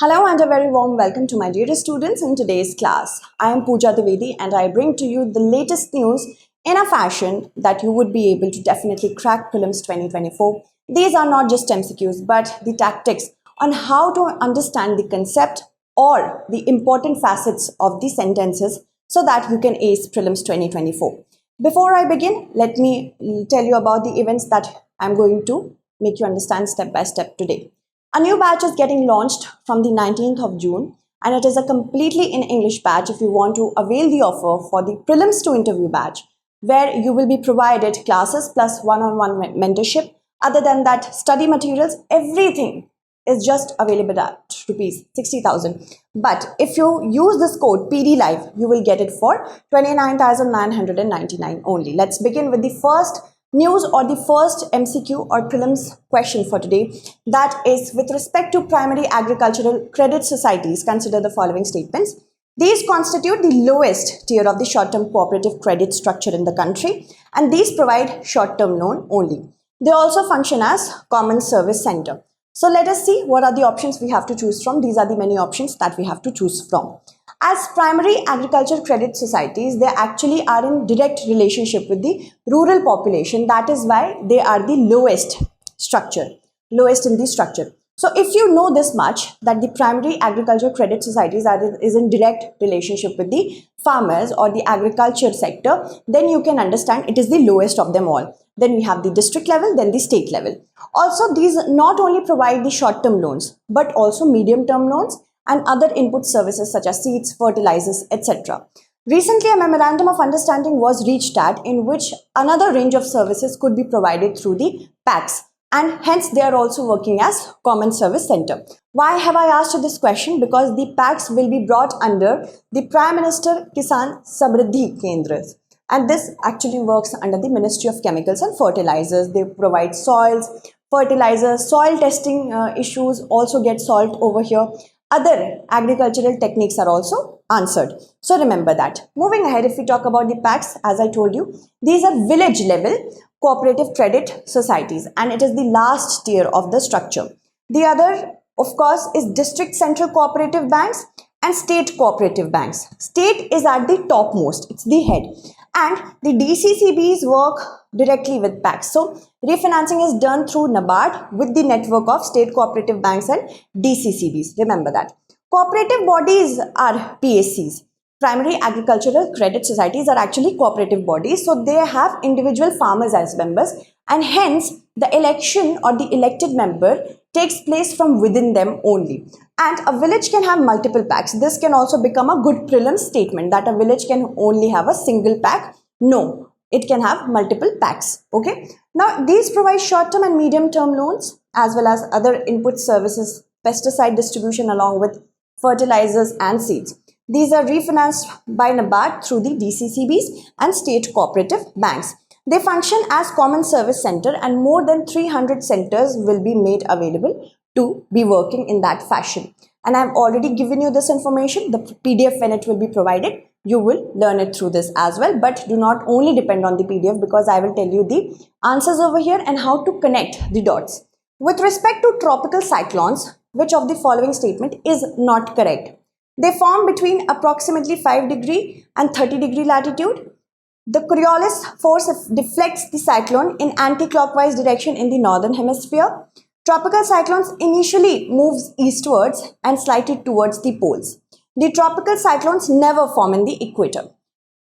Hello and a very warm welcome to my dear students in today's class. I am Pooja Dwivedi and I bring to you the latest news in a fashion that you would be able to definitely crack Prelims 2024. These are not just MCQs but the tactics on how to understand the concept or the important facets of the sentences so that you can ace Prelims 2024. Before I begin, let me tell you about the events that I'm going to make you understand step by step today. A new batch is getting launched from the 19th of June and it is a completely in English batch if you want to avail the offer for the Prelims to Interview batch, where you will be provided classes plus one-on-one mentorship. Other than that, study materials, everything is just available at rupees 60,000. But if you use this code PDLIVE, you will get it for 29,999 only. Let's begin with the first news or the first MCQ or prelims question for today. That is with respect to primary agricultural credit societies. Consider the following statements. These constitute the lowest tier of the short-term cooperative credit structure in the country and these provide short-term loan only. They also function as common service center. So let us see what are the options we have to choose from. These are the many options that we have to choose from. As primary agriculture credit societies, they actually are in direct relationship with the rural population. That is why they are the lowest lowest in the structure. So if you know this much, that the primary agriculture credit societies is in direct relationship with the farmers or the agriculture sector, then you can understand it is the lowest of them all. Then we have the district level, then the state level. Also, these not only provide the short-term loans, but also medium-term loans and other input services such as seeds, fertilizers, etc. Recently, a memorandum of understanding was reached at in which another range of services could be provided through the PACs, and hence they are also working as common service center. Why have I asked you this question? Because the PACs will be brought under the Prime Minister Kisan Samriddhi Kendras. And this actually works under the Ministry of Chemicals and Fertilizers. They provide soils, fertilizers, soil testing issues also get solved over here. Other agricultural techniques are also answered. So remember that. Moving ahead, if we talk about the PACs, as I told you, these are village level cooperative credit societies and it is the last tier of the structure. The other, of course, is district central cooperative banks and state cooperative banks. State is at the topmost, it's the head. And the DCCBs work directly with PACs. So refinancing is done through NABARD with the network of state cooperative banks and DCCBs. Remember that. Cooperative bodies are PSCs. Primary agricultural credit societies are actually cooperative bodies. So they have individual farmers as members and hence the election or the elected member takes place from within them only. And a village can have multiple PACs. This can also become a good prelim statement that a village can only have a single PAC. No, it can have multiple PACs. Okay. Now, these provide short-term and medium-term loans as well as other input services, pesticide distribution along with fertilizers and seeds. These are refinanced by NABARD through the DCCBs and state cooperative banks. They function as common service center and more than 300 centers will be made available to be working in that fashion. And I've already given you this information. The PDF when it will be provided, you will learn it through this as well. But do not only depend on the PDF because I will tell you the answers over here and how to connect the dots. With respect to tropical cyclones, which of the following statement is not correct? They form between approximately 5 degree and 30 degree latitude. The Coriolis force deflects the cyclone in anti-clockwise direction in the northern hemisphere. Tropical cyclones initially moves eastwards and slightly towards the poles. The tropical cyclones never form in the equator.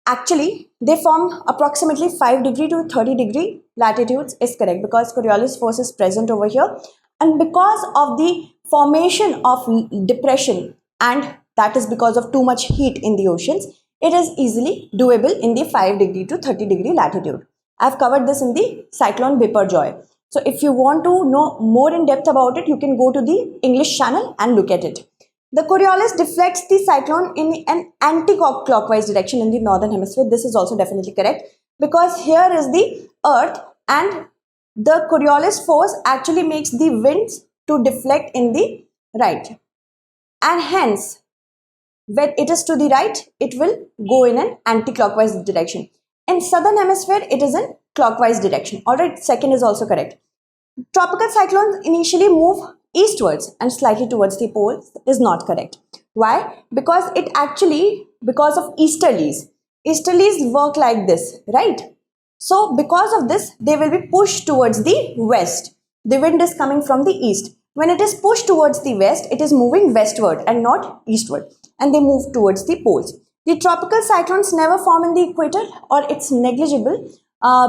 Actually, they form approximately 5 degree to 30 degree latitudes is correct because Coriolis force is present over here. And because of the formation of depression and that is because of too much heat in the oceans, it is easily doable in the 5 degree to 30 degree latitude. I have covered this in the Cyclone Biparjoy. So if you want to know more in depth about it, you can go to the English channel and look at it. The Coriolis deflects the cyclone in an anti-clockwise direction in the northern hemisphere. This is also definitely correct because here is the earth and the Coriolis force actually makes the winds to deflect in the right. And hence, when it is to the right, it will go in an anti-clockwise direction. In southern hemisphere, it is in clockwise direction. Alright, second is also correct. Tropical cyclones initially move eastwards and slightly towards the poles is not correct. Why? Because because of easterlies. Easterlies work like this, right? So because of this, they will be pushed towards the west. The wind is coming from the east. When it is pushed towards the west, it is moving westward and not eastward, and they move towards the poles. The tropical cyclones never form in the equator, or it's negligible,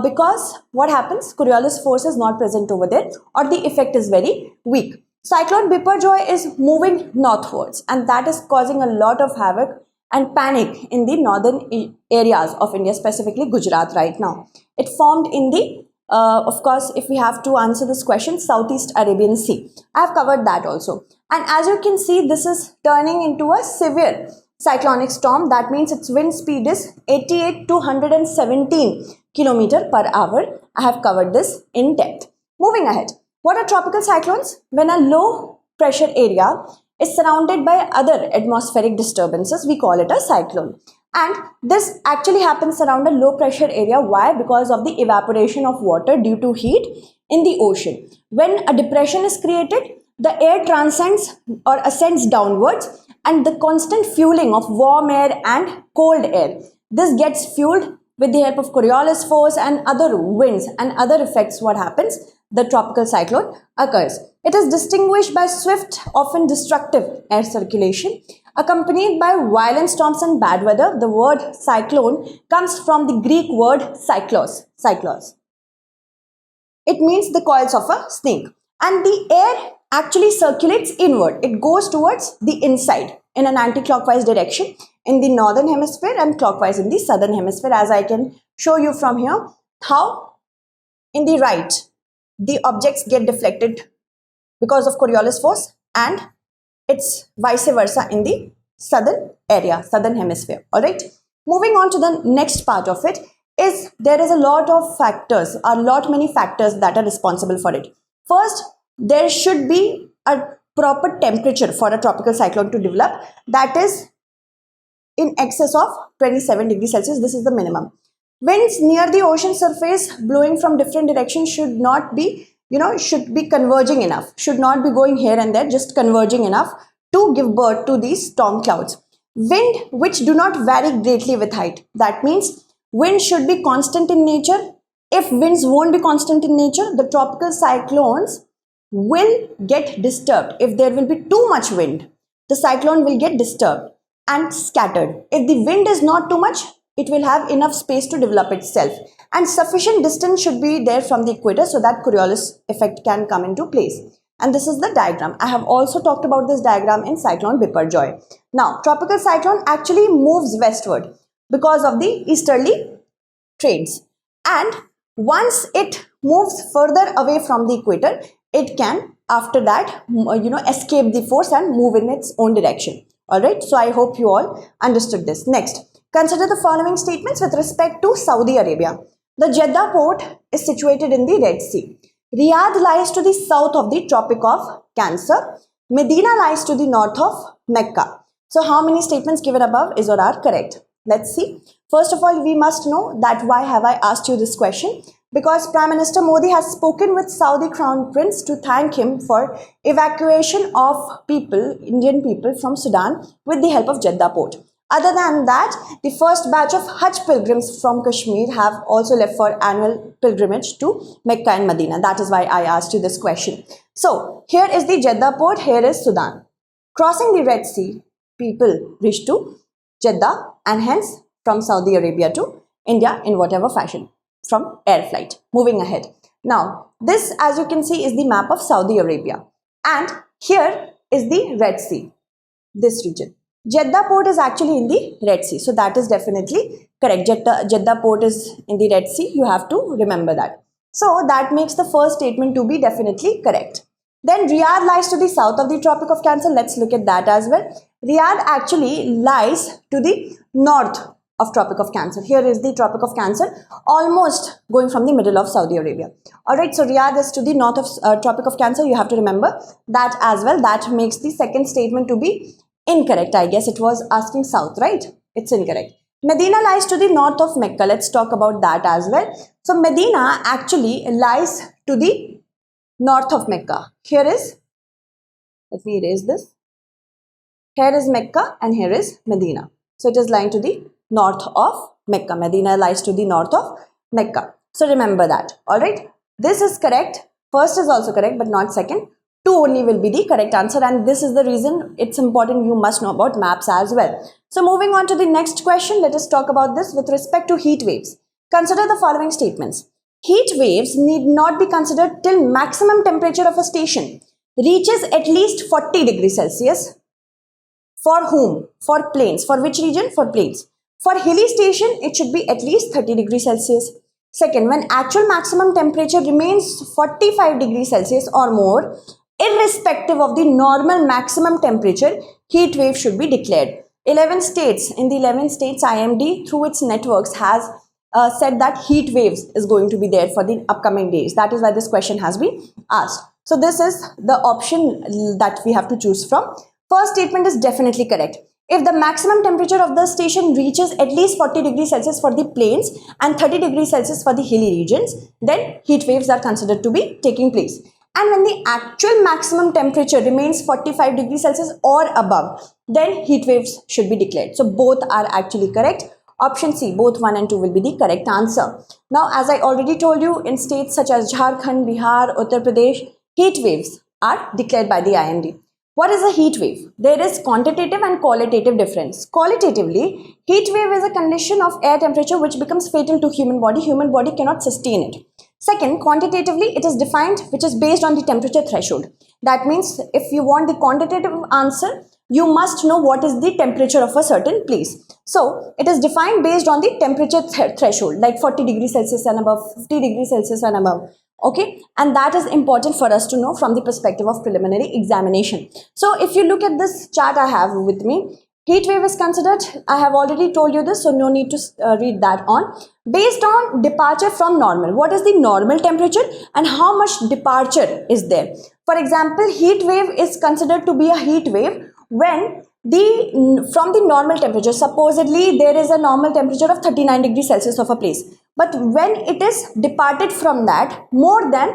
because what happens? Coriolis force is not present over there, or the effect is very weak. Cyclone Biparjoy is moving northwards, and that is causing a lot of havoc and panic in the northern areas of India, specifically Gujarat right now. It formed in the, of course, if we have to answer this question, Southeast Arabian Sea. I have covered that also. And as you can see, this is turning into a severe cyclonic storm. That means its wind speed is 88 to 117 km per hour. I have covered this in depth. Moving ahead. What are tropical cyclones? When a low pressure area is surrounded by other atmospheric disturbances, we call it a cyclone. And this actually happens around a low pressure area. Why? Because of the evaporation of water due to heat in the ocean. When a depression is created, the air transcends or ascends downwards, and the constant fueling of warm air and cold air. This gets fueled with the help of Coriolis force and other winds and other effects. What happens? The tropical cyclone occurs. It is distinguished by swift, often destructive air circulation, accompanied by violent storms and bad weather. The word cyclone comes from the Greek word cyclos. It means the coils of a snake. And the air actually circulates inward. It goes towards the inside in an anti-clockwise direction in the northern hemisphere and clockwise in the southern hemisphere, as I can show you from here how in the right the objects get deflected because of Coriolis force, and it's vice versa in the southern area, southern hemisphere. All right. Moving on to the next part of it is there is a lot of factors, many factors that are responsible for it. First, there should be a proper temperature for a tropical cyclone to develop, that is in excess of 27 degrees Celsius. This is the minimum. Winds near the ocean surface blowing from different directions should not be, should be converging enough, should not be going here and there, just converging enough to give birth to these storm clouds. Wind which do not vary greatly with height. That means wind should be constant in nature. If winds won't be constant in nature, the tropical cyclones will get disturbed. If there will be too much wind, the cyclone will get disturbed and scattered. If the wind is not too much, it will have enough space to develop itself, and sufficient distance should be there from the equator so that Coriolis effect can come into place. And this is the diagram. I have also talked about this diagram in Cyclone Biparjoy. Now, tropical cyclone actually moves westward because of the easterly trades, and once it moves further away from the equator, it can after that escape the force and move in its own direction. All right, so I hope you all understood this. Next, consider the following statements with respect to Saudi Arabia. The Jeddah port is situated in the Red Sea. Riyadh lies to the south of the Tropic of Cancer. Medina lies to the north of Mecca. So how many statements given above is or are correct? Let's see. First of all, we must know that why have I asked you this question? Because Prime Minister Modi has spoken with Saudi Crown Prince to thank him for evacuation of people, Indian people from Sudan with the help of Jeddah port. Other than that, the first batch of Hajj pilgrims from Kashmir have also left for annual pilgrimage to Mecca and Medina. That is why I asked you this question. So, here is the Jeddah port, here is Sudan. Crossing the Red Sea, people reach to Jeddah and hence from Saudi Arabia to India in whatever fashion, from air flight. Moving ahead. Now, this as you can see is the map of Saudi Arabia, and here is the Red Sea, this region. Jeddah port is actually in the Red Sea, so that is definitely correct. Jeddah port is in the Red Sea, you have to remember that. So that makes the first statement to be definitely correct. Then Riyadh lies to the south of the Tropic of Cancer. Let's look at that as well. Riyadh actually lies to the north of Tropic of Cancer. Here is the Tropic of Cancer, almost going from the middle of Saudi Arabia. Alright, so Riyadh is to the north of Tropic of Cancer. You have to remember that as well. That makes the second statement to be incorrect. I guess it was asking south, right? It's incorrect. Medina lies to the north of Mecca. Let's talk about that as well. So Medina actually lies to the north of Mecca. Here is Let me erase this. Here is Mecca and here is Medina. So it is lying to the north of Mecca. Medina lies to the north of Mecca. So remember that. Alright. This is correct. First is also correct but not second. 2 only will be the correct answer, and this is the reason it's important you must know about maps as well. So moving on to the next question, let us talk about this with respect to heat waves. Consider the following statements. Heat waves need not be considered till maximum temperature of a station reaches at least 40 degrees Celsius. For whom? For plains. For which region? For plains. For hilly station, it should be at least 30 degrees Celsius. Second, when actual maximum temperature remains 45 degrees Celsius or more, irrespective of the normal maximum temperature, heat wave should be declared. 11 states, in the 11 states, IMD through its networks has said that heat waves is going to be there for the upcoming days. That is why this question has been asked. So this is the option that we have to choose from. First statement is definitely correct. If the maximum temperature of the station reaches at least 40 degrees Celsius for the plains and 30 degrees Celsius for the hilly regions, then heat waves are considered to be taking place. And when the actual maximum temperature remains 45 degrees Celsius or above, then heat waves should be declared. So both are actually correct. Option C, both 1 and 2 will be the correct answer. Now, as I already told you, in states such as Jharkhand, Bihar, Uttar Pradesh, heat waves are declared by the IMD. What is a heat wave? There is quantitative and qualitative difference. Qualitatively, heat wave is a condition of air temperature which becomes fatal to human body. Human body cannot sustain it. Second, quantitatively, it is defined which is based on the temperature threshold. That means if you want the quantitative answer, you must know what is the temperature of a certain place. So, it is defined based on the temperature threshold, like 40 degrees Celsius and above, 50 degrees Celsius and above. Okay, and that is important for us to know from the perspective of preliminary examination. So, if you look at this chart I have with me, heat wave is considered, I have already told you this, so no need to read that on. Based on departure from normal. What is the normal temperature and how much departure is there? For example, heat wave is considered to be a heat wave when from the normal temperature, supposedly there is a normal temperature of 39 degrees Celsius of a place. But when it is departed from that more than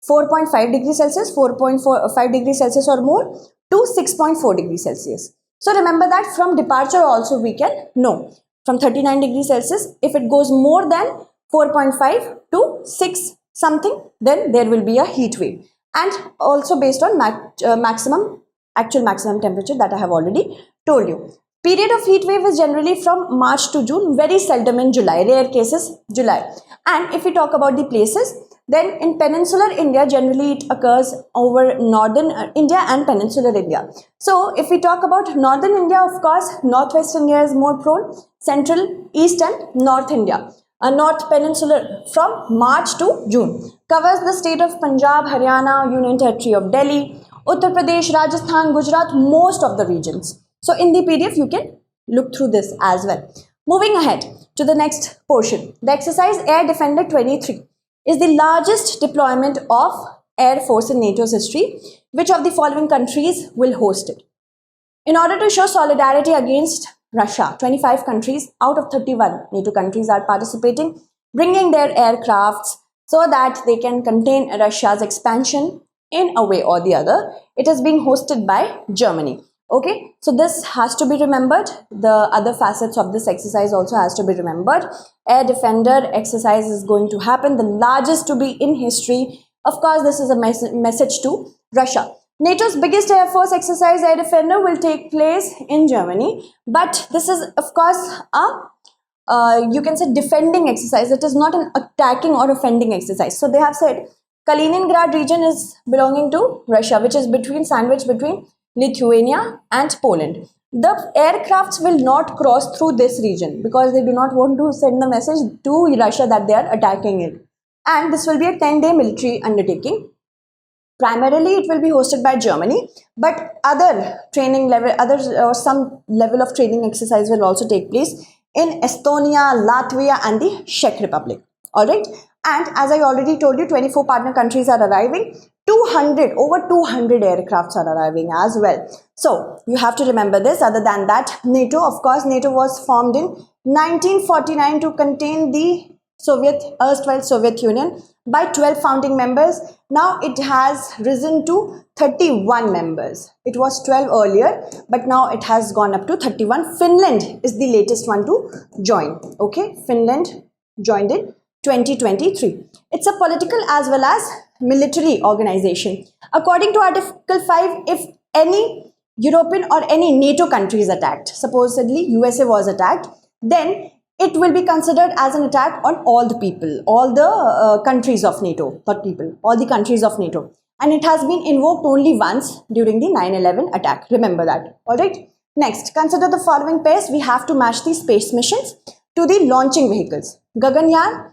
4.5 degrees Celsius, 4.5 degrees Celsius or more to 6.4 degrees Celsius. So remember that from departure also we can know. From 39 degrees Celsius, if it goes more than 4.5 to 6 something, then there will be a heat wave. And also based on actual maximum temperature that I have already told you. Period of heat wave is generally from March to June, very seldom in July, rare cases July. And if we talk about the places, then in peninsular India, generally it occurs over northern India and peninsular India. So if we talk about northern India, of course, northwest India is more prone, central, east and north India. North peninsular from March to June covers the state of Punjab, Haryana, Union Territory of Delhi, Uttar Pradesh, Rajasthan, Gujarat, most of the regions. So in the PDF, you can look through this as well. Moving ahead to the next portion. The exercise Air Defender 23 is the largest deployment of Air Force in NATO's history. Which of the following countries will host it? In order to show solidarity against Russia, 25 countries out of 31 NATO countries are participating, bringing their aircrafts so that they can contain Russia's expansion in a way or the other. It is being hosted by Germany. Okay, so this has to be remembered. The other facets of this exercise also has to be remembered. Air Defender exercise is going to happen, the largest to be in history. Of course, this is a message to Russia. NATO's biggest Air Force exercise, Air Defender, will take place in Germany. But this is, of course, you can say defending exercise. It is not an attacking or offending exercise. So they have said Kaliningrad region is belonging to Russia, which is sandwiched between Lithuania and Poland. The aircrafts will not cross through this region because they do not want to send the message to Russia that they are attacking it. And this will be a 10-day military undertaking. Primarily, it will be hosted by Germany, but some level of training exercise will also take place in Estonia, Latvia, and the Czech Republic. All right. And as I already told you, 24 partner countries are arriving. Over 200 aircrafts are arriving as well. So you have to remember this. Other than that, NATO, of course, NATO was formed in 1949 to contain the erstwhile Soviet Union by 12 founding members. Now it has risen to 31 members. It was 12 earlier, but now it has gone up to 31. Finland is the latest one to join. Okay, Finland joined in 2023. It's a political as well as military organization. According to Article 5, if any European or any NATO country is attacked, supposedly USA was attacked, then it will be considered as an attack on all the people, all the countries of NATO, not people, all the countries of NATO. And it has been invoked only once during the 9/11 attack. Remember that. Alright. Next, consider the following pairs. We have to match the space missions to the launching vehicles. Gaganyaan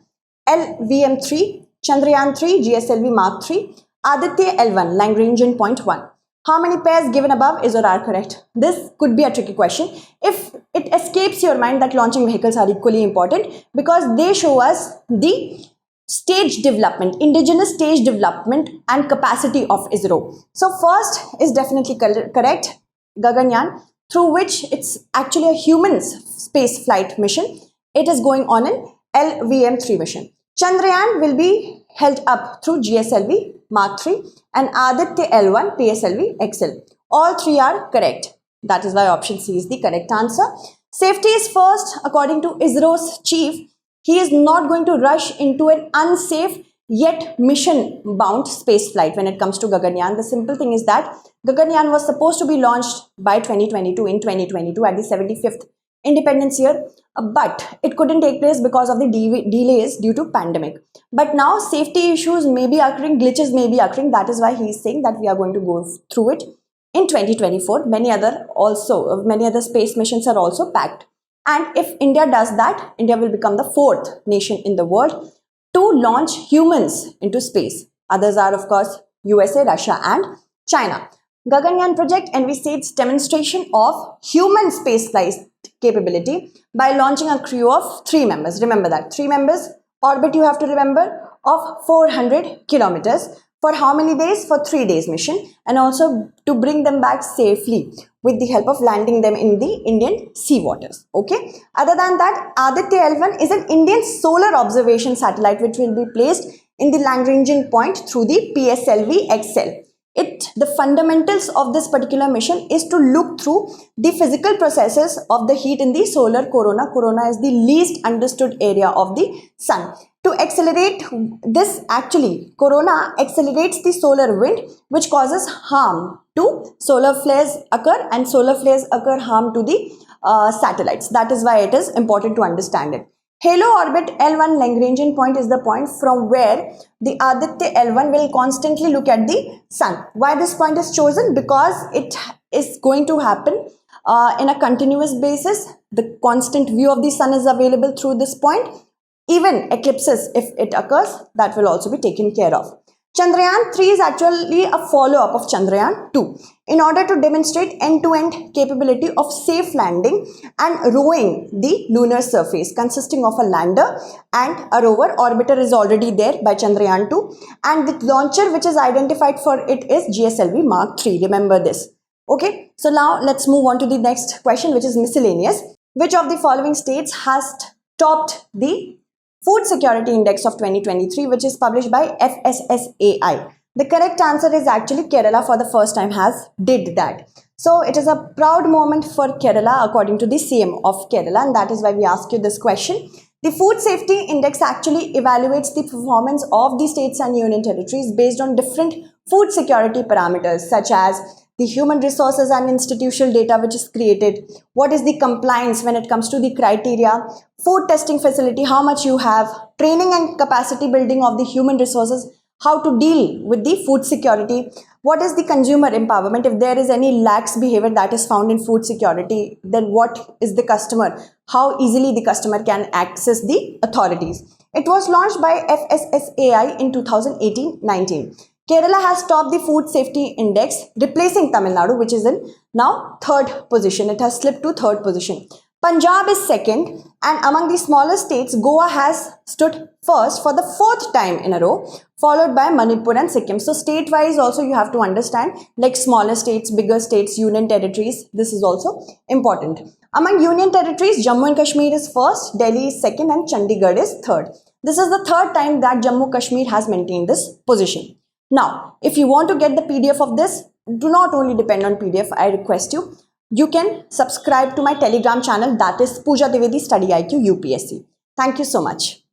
LVM-3, Chandrayaan-3, GSLV Mark III, Aditya L1, Lagrangian point 1. How many pairs given above is or are correct? This could be a tricky question. If it escapes your mind that launching vehicles are equally important because they show us the stage development, indigenous stage development and capacity of ISRO. So first is definitely correct, Gaganyaan, through which it's actually a human space flight mission. It is going on an LVM-3 mission. Chandrayaan will be held up through GSLV Mark III and Aditya L1 PSLV XL. All three are correct. That is why option C is the correct answer. Safety is first. According to ISRO's chief, he is not going to rush into an unsafe yet mission-bound space flight when it comes to Gaganyaan. The simple thing is that Gaganyaan was supposed to be launched by 2022 in 2022 at the 75th Independence year, but it couldn't take place because of the delays due to pandemic. But now safety issues may be occurring, glitches may be occurring. That is why he is saying that we are going to go through it in 2024. Many other space missions are also packed. And if India does that, India will become the fourth nation in the world to launch humans into space. Others are, of course, USA, Russia, and China. Gaganyaan project envisages demonstration of human spaceflight capability by launching a crew of 3 members. Remember that 3 members. Orbit you have to remember of 400 kilometers. For how many days? For 3 days mission, and also to bring them back safely with the help of landing them in the Indian sea waters. Okay. Other than that, Aditya L1 is an Indian solar observation satellite which will be placed in the Lagrangian point through the PSLV XL. The fundamentals of this particular mission is to look through the physical processes of the heat in the solar corona. Corona is the least understood area of the sun. To accelerate this, actually, corona accelerates the solar wind, which causes harm to solar flares occur, and solar flares occur harm to the satellites. That is why it is important to understand it. Halo orbit L1 Lagrangian point is the point from where the Aditya L1 will constantly look at the sun. Why this point is chosen? Because it is going to happen in a continuous basis. The constant view of the sun is available through this point. Even eclipses, if it occurs, that will also be taken care of. Chandrayaan 3 is actually a follow-up of Chandrayaan 2 in order to demonstrate end-to-end capability of safe landing and rowing the lunar surface, consisting of a lander and a rover. Orbiter is already there by Chandrayaan 2, and the launcher which is identified for it is GSLV Mark III. Remember this. Okay, so now let's move on to the next question, which is miscellaneous. Which of the following states has topped the Food Security Index of 2023, which is published by FSSAI? The correct answer is actually Kerala. For the first time did that. So it is a proud moment for Kerala according to the CM of Kerala, and that is why we ask you this question. The Food Safety Index actually evaluates the performance of the states and union territories based on different food security parameters such as the human resources and institutional data which is created, what is the compliance when it comes to the criteria, food testing facility, how much you have, training and capacity building of the human resources, how to deal with the food security, what is the consumer empowerment, if there is any lax behavior that is found in food security, then what is the customer, how easily the customer can access the authorities. It was launched by FSSAI in 2018-19. Kerala has topped the Food Safety Index, replacing Tamil Nadu, which is in now 3rd position. It has slipped to 3rd position. Punjab is 2nd, and among the smaller states, Goa has stood first for the 4th time in a row, followed by Manipur and Sikkim. So state-wise also you have to understand, like smaller states, bigger states, union territories, this is also important. Among union territories, Jammu and Kashmir is 1st, Delhi is 2nd, and Chandigarh is 3rd. This is the 3rd time that Jammu Kashmir has maintained this position. Now, if you want to get the PDF of this, do not only depend on PDF, I request you, you can subscribe to my Telegram channel, that is Pooja Dwivedi StudyIQ UPSC. Thank you so much.